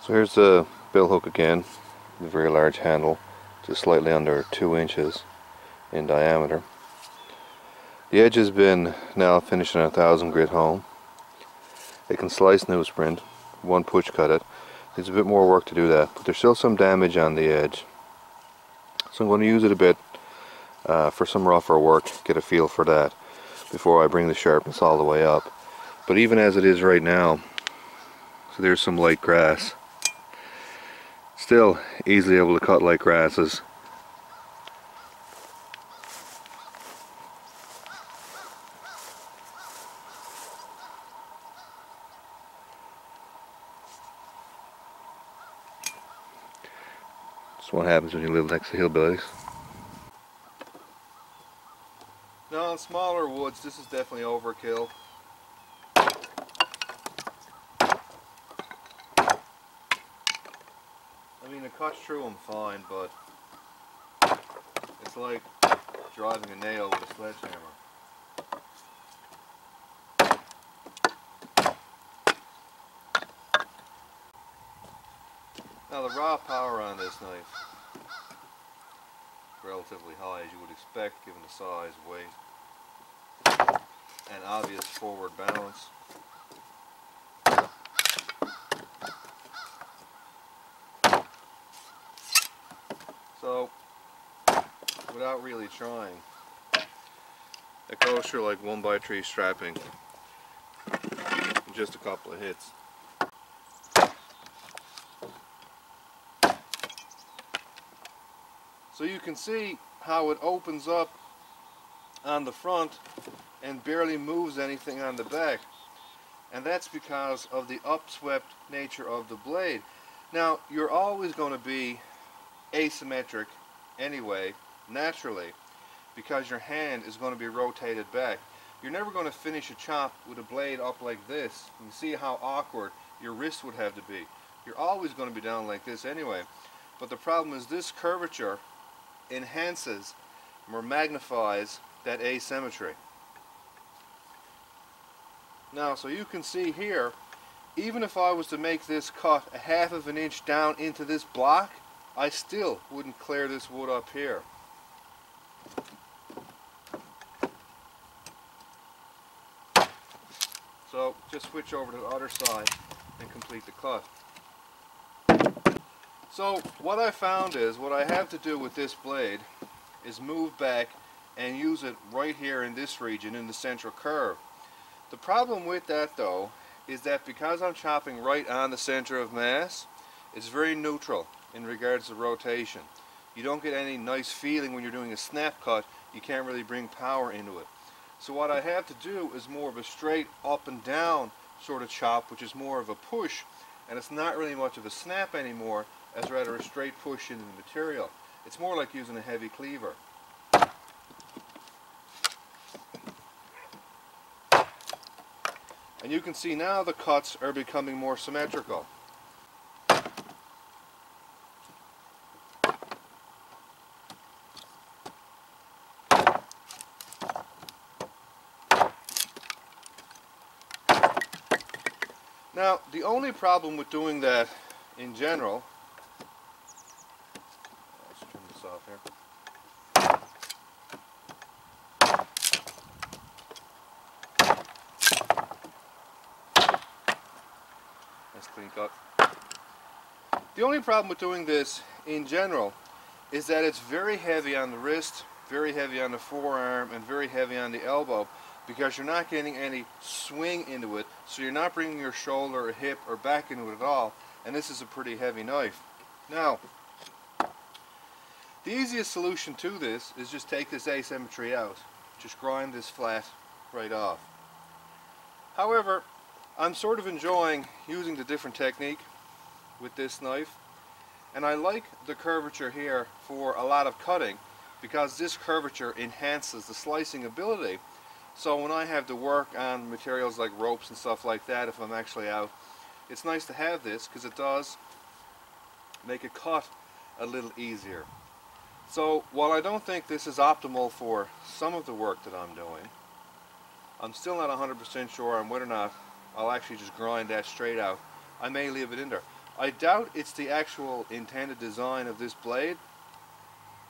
So here's the Billhook again, the very large handle, just slightly under 2 inches in diameter. The edge has been now finished in a 1000 grit home. It can slice newsprint, one push cut it. There's a bit more work to do that, but there's still some damage on the edge. So I'm going to use it a bit for some rougher work, get a feel for that before I bring the sharpness all the way up. But even as it is right now, so there's some light grass. Still easily able to cut light grasses. That's what happens when you live next to hillbillies. Now on smaller woods, this is definitely overkill. I mean, it cuts through them fine, but it's like driving a nail with a sledgehammer. Now the raw power on this knife is relatively high, as you would expect given the size, weight, and obvious forward balance. So, without really trying, it goes through like 1x3 strapping in just a couple of hits. So you can see how it opens up on the front and barely moves anything on the back. And that's because of the upswept nature of the blade. Now, you're always going to be asymmetric anyway, naturally, because your hand is going to be rotated back. You're never going to finish a chop with a blade up like this. You can see how awkward your wrist would have to be. You're always going to be down like this anyway. But the problem is this curvature enhances or magnifies that asymmetry. Now, so you can see here, even if I was to make this cut a 1/2 inch down into this block, I still wouldn't clear this wood up here. So just switch over to the other side and complete the cut. So what I found is, what I have to do with this blade is move back and use it right here in this region in the central curve. The problem with that though is that because I'm chopping right on the center of mass, it's very neutral in regards to rotation. You don't get any nice feeling when you're doing a snap cut. You can't really bring power into it. So what I have to do is more of a straight up and down sort of chop, which is more of a push, and it's not really much of a snap anymore, as rather a straight push into the material. It's more like using a heavy cleaver. And you can see now the cuts are becoming more symmetrical. Now, the only problem with doing that in general, let's turn this off here. Nice clean cut. The only problem with doing this in general is that it's very heavy on the wrist, very heavy on the forearm, and very heavy on the elbow, because you're not getting any swing into it, so you're not bringing your shoulder or hip or back into it at all, and this is a pretty heavy knife. Now, the easiest solution to this is just take this asymmetry out. Just grind this flat right off. However, I'm sort of enjoying using the different technique with this knife, and I like the curvature here for a lot of cutting because this curvature enhances the slicing ability. So when I have to work on materials like ropes and stuff like that, if I'm actually out, it's nice to have this because it does make a cut a little easier. So while I don't think this is optimal for some of the work that I'm doing, I'm still not 100% sure on whether or not I'll actually just grind that straight out. I may leave it in there. I doubt it's the actual intended design of this blade.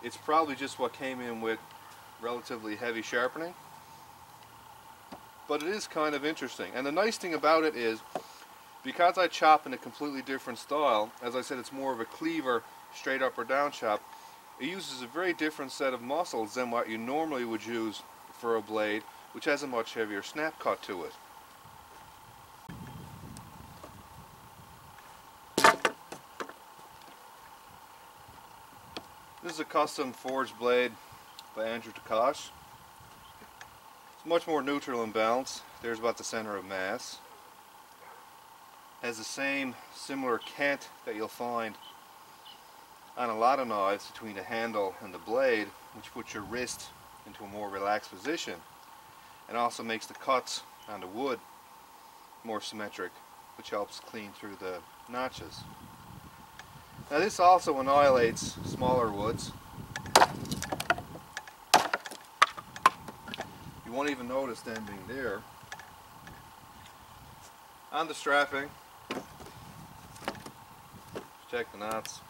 It's probably just what came in with relatively heavy sharpening. But it is kind of interesting. And the nice thing about it is, because I chop in a completely different style, as I said, it's more of a cleaver, straight up or down chop, it uses a very different set of muscles than what you normally would use for a blade, which has a much heavier snap cut to it. This is a custom forged blade by Andrew Takash. It's much more neutral and balanced. There's about the center of mass. Has the same similar cant that you'll find on a lot of knives between the handle and the blade, which puts your wrist into a more relaxed position, and also makes the cuts on the wood more symmetric, which helps clean through the notches. Now this also annihilates smaller woods. You won't even notice them being there. On the strapping, check the knots.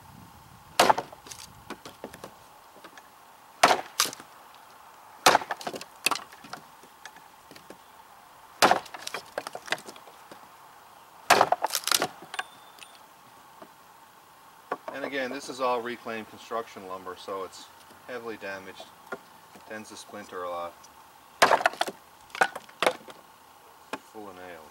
And again, this is all reclaimed construction lumber, so it's heavily damaged, tends to splinter a lot. Full of nails.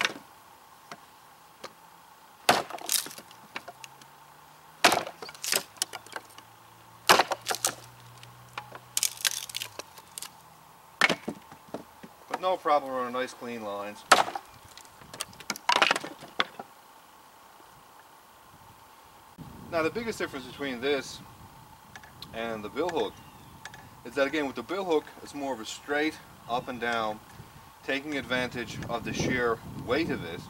But no problem on nice clean lines. Now the biggest difference between this and the Billhook is that, again, with the Billhook it's more of a straight up and down, taking advantage of the sheer weight of it,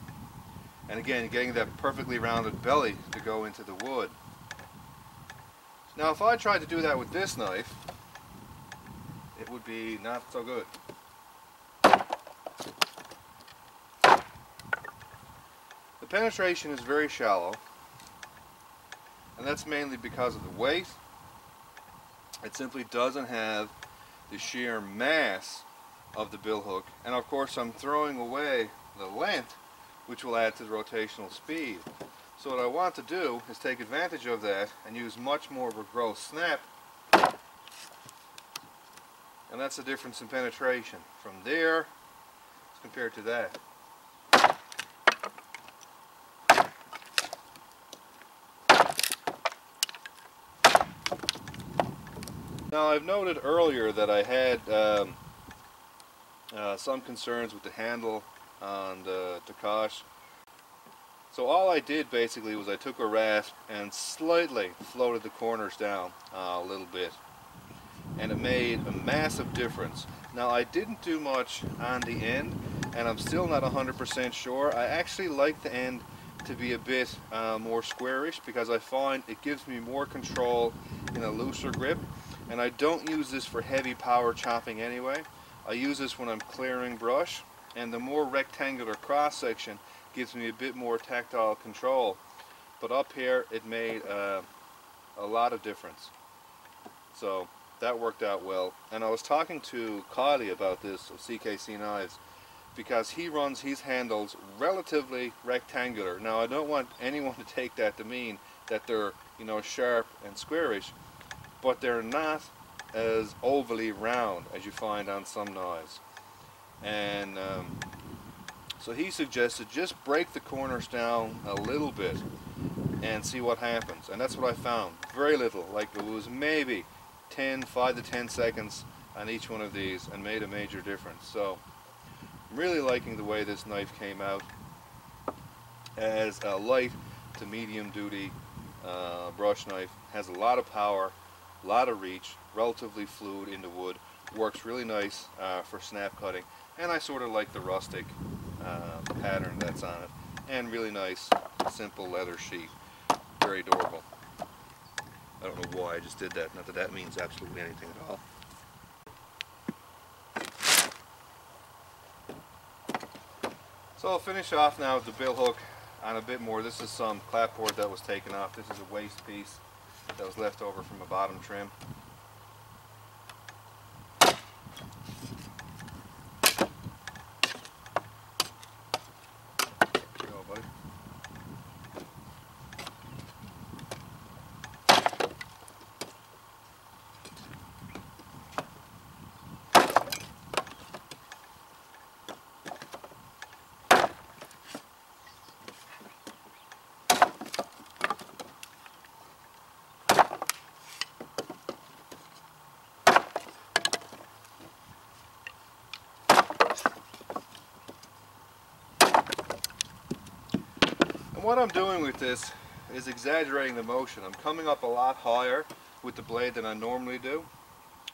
and again getting that perfectly rounded belly to go into the wood. Now if I tried to do that with this knife, it would be not so good. The penetration is very shallow, and that's mainly because of the weight. It simply doesn't have the sheer mass of the Billhook, and of course I'm throwing away the length, which will add to the rotational speed. So what I want to do is take advantage of that and use much more of a gross snap, and that's the difference in penetration from there as compared to that. Now I've noted earlier that I had some concerns with the handle on the Takash. So all I did basically was I took a rasp and slightly floated the corners down a little bit, and it made a massive difference. Now I didn't do much on the end, and I'm still not 100% sure. I actually like the end to be a bit more squarish, because I find it gives me more control in a looser grip. And I don't use this for heavy power chopping anyway. I use this when I'm clearing brush, and the more rectangular cross section gives me a bit more tactile control. But up here it made a lot of difference. So that worked out well. And I was talking to Caine about this of CKC Knives, because he runs his handles relatively rectangular. Now I don't want anyone to take that to mean that they're, you know, sharp and squarish, but they're not as overly round as you find on some knives. And so he suggested just break the corners down a little bit and see what happens. And that's what I found. Very little, like it was maybe 5 to 10 seconds on each one of these, and made a major difference. So I'm really liking the way this knife came out as a light to medium duty brush knife. Has a lot of power, a lot of reach, relatively fluid in the wood, works really nice for snap cutting, and I sort of like the rustic pattern that's on it, and really nice simple leather sheath. Very adorable. I don't know why I just did that, not that that means absolutely anything at all. So I'll finish off now with the Billhook and a bit more. This is some clapboard that was taken off. This is a waste piece that was left over from a bottom trim. There you go, buddy. And what I'm doing with this is exaggerating the motion. I'm coming up a lot higher with the blade than I normally do.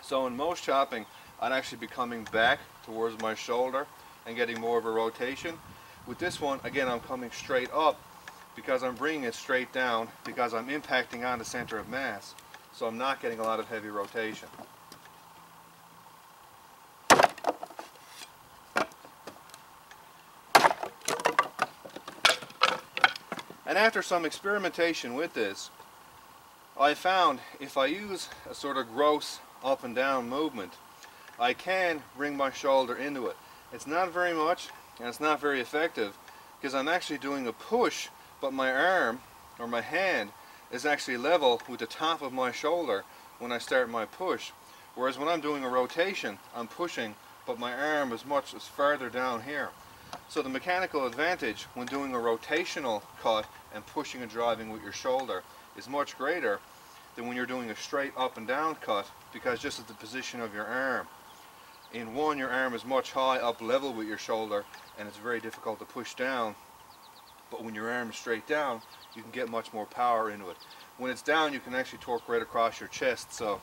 So in most chopping, I'd actually be coming back towards my shoulder and getting more of a rotation. With this one, again, I'm coming straight up because I'm bringing it straight down because I'm impacting on the center of mass. So I'm not getting a lot of heavy rotation. And after some experimentation with this, I found if I use a sort of gross up and down movement, I can bring my shoulder into it. It's not very much and it's not very effective because I'm actually doing a push, but my arm or my hand is actually level with the top of my shoulder when I start my push. Whereas when I'm doing a rotation, I'm pushing, but my arm is farther down here. So the mechanical advantage when doing a rotational cut and pushing and driving with your shoulder is much greater than when you're doing a straight up and down cut, because just at the position of your arm. In one, your arm is much high up level with your shoulder and it's very difficult to push down, but when your arm is straight down you can get much more power into it. When it's down you can actually torque right across your chest. So,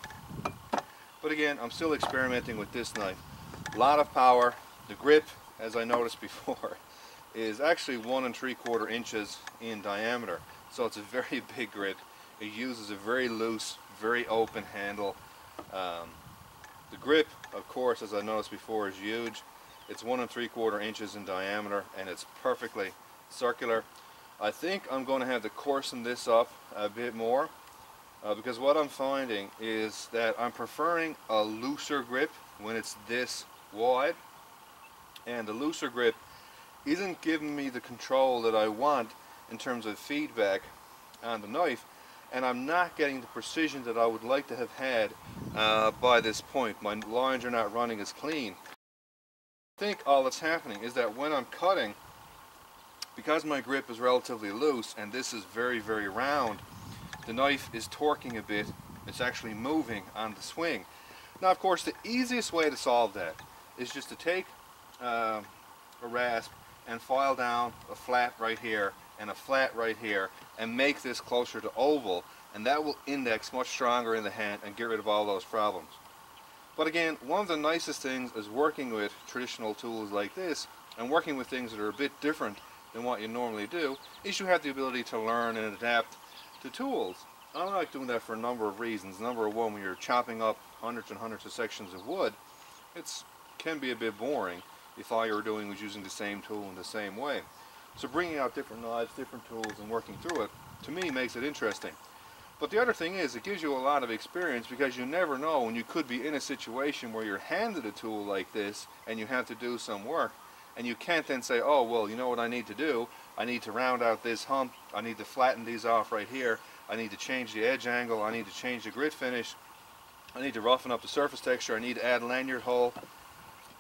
but again, I'm still experimenting with this knife. A lot of power. The grip, as I noticed before, is actually 1 3/4 inches in diameter, so it's a very big grip. It uses a very loose, very open handle. The grip, of course, as I noticed before, is huge. It's 1 3/4 inches in diameter and it's perfectly circular. I think I'm going to have to coarsen this up a bit more because what I'm finding is that I'm preferring a looser grip when it's this wide, and the looser grip isn't giving me the control that I want in terms of feedback on the knife, and I'm not getting the precision that I would like to have had by this point. My lines are not running as clean. I think all that's happening is that when I'm cutting, because my grip is relatively loose and this is very, very round, the knife is torquing a bit. It's actually moving on the swing. Now, of course, the easiest way to solve that is just to take a rasp and file down a flat right here and a flat right here and make this closer to oval, and that will index much stronger in the hand and get rid of all those problems. But again, one of the nicest things is working with traditional tools like this and working with things that are a bit different than what you normally do is you have the ability to learn and adapt to tools. I like doing that for a number of reasons. Number one, when you're chopping up hundreds and hundreds of sections of wood, it can be a bit boring if all you're doing was using the same tool in the same way. So bringing out different knives, different tools, and working through it, to me, makes it interesting. But the other thing is, it gives you a lot of experience because you never know when you could be in a situation where you're handed a tool like this and you have to do some work, and you can't then say, oh, well, you know what I need to do? I need to round out this hump, I need to flatten these off right here, I need to change the edge angle, I need to change the grit finish, I need to roughen up the surface texture, I need to add a lanyard hole.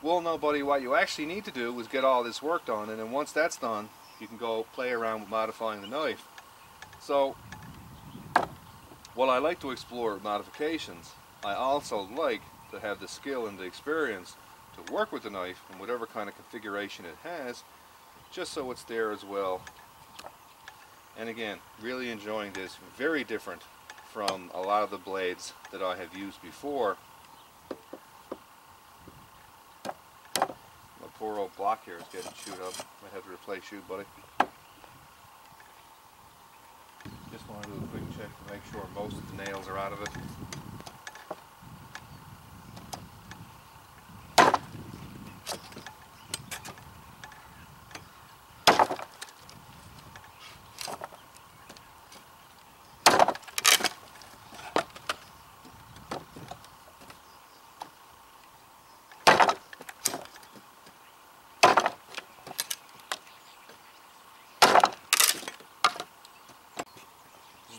Well, no, buddy, what you actually need to do is get all this work done, and then once that's done, you can go play around with modifying the knife. So, while I like to explore modifications, I also like to have the skill and the experience to work with the knife in whatever kind of configuration it has, just so it's there as well. And again, really enjoying this. Very different from a lot of the blades that I have used before. My poor old block here is getting chewed up. Might have to replace you, buddy. Just want to do a quick check to make sure most of the nails are out of it.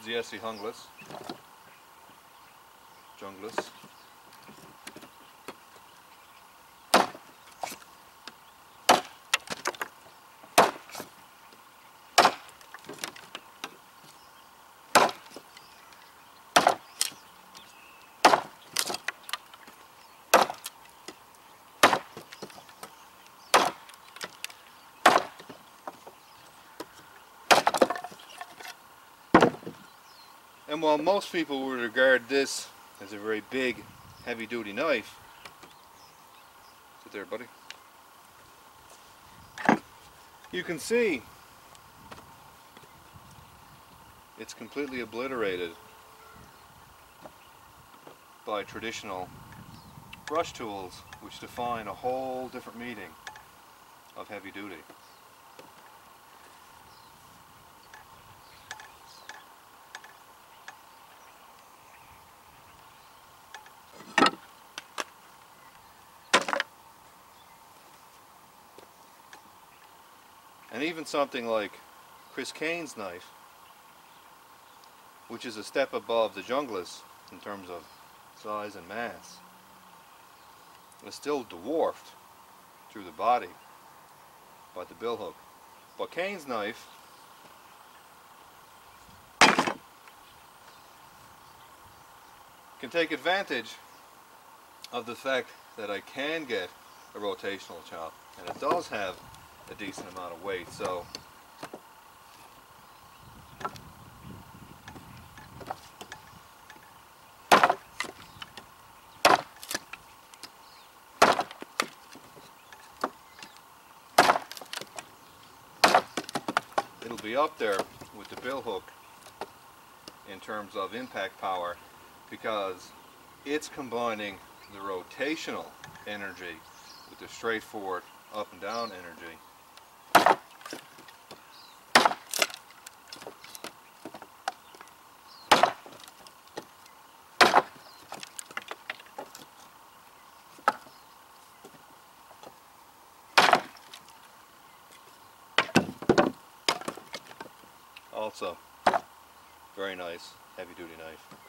the ESEE Junglas. And while most people would regard this as a very big, heavy-duty knife, sit there, buddy, you can see it's completely obliterated by traditional brush tools, which define a whole different meaning of heavy duty. And even something like Chris Caine's knife, which is a step above the Junglas in terms of size and mass, is still dwarfed through the body by the Billhook. But Caine's knife can take advantage of the fact that I can get a rotational chop, and it does have a decent amount of weight, so it'll be up there with the Billhook in terms of impact power, because it's combining the rotational energy with the straightforward up and down energy. Also, very nice heavy duty knife.